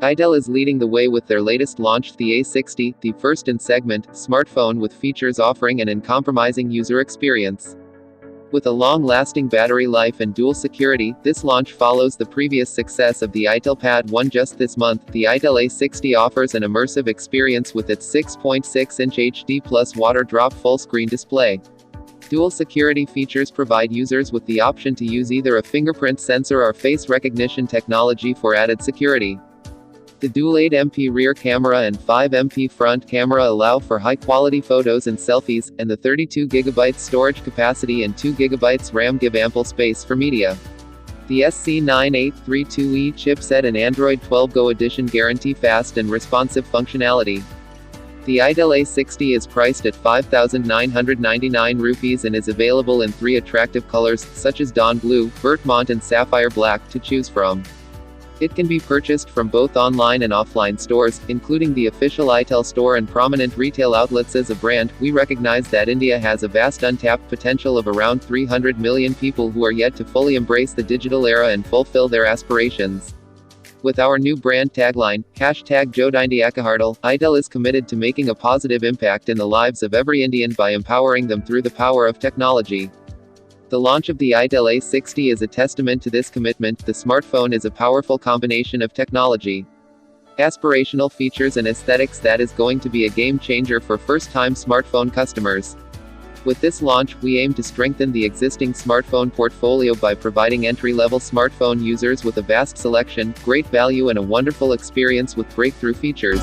Itel is leading the way with their latest launch, the A60, the first in segment smartphone with features offering an uncompromising user experience. With a long-lasting battery life and dual security, this launch follows the previous success of the Itel Pad 1 just this month. The Itel A60 offers an immersive experience with its 6.6-inch HD plus water drop full-screen display. Dual security features provide users with the option to use either a fingerprint sensor or face recognition technology for added security. The dual 8MP rear camera and 5MP front camera allow for high-quality photos and selfies, and the 32GB storage capacity and 2GB RAM give ample space for media. The SC9832E chipset and Android 12 Go edition guarantee fast and responsive functionality. The Itel A60 is priced at 5,999 rupees and is available in 3 attractive colors, such as Dawn Blue, Bergamot and Sapphire Black, to choose from. It can be purchased from both online and offline stores, including the official Itel store and prominent retail outlets. As a brand, we recognize that India has a vast untapped potential of around 300 million people who are yet to fully embrace the digital era and fulfill their aspirations. With our new brand tagline, #Jodindiakahartal, Itel is committed to making a positive impact in the lives of every Indian by empowering them through the power of technology. The launch of the Itel A60 is a testament to this commitment. The smartphone is a powerful combination of technology, aspirational features and aesthetics that is going to be a game changer for first-time smartphone customers. With this launch, we aim to strengthen the existing smartphone portfolio by providing entry-level smartphone users with a vast selection, great value and a wonderful experience with breakthrough features.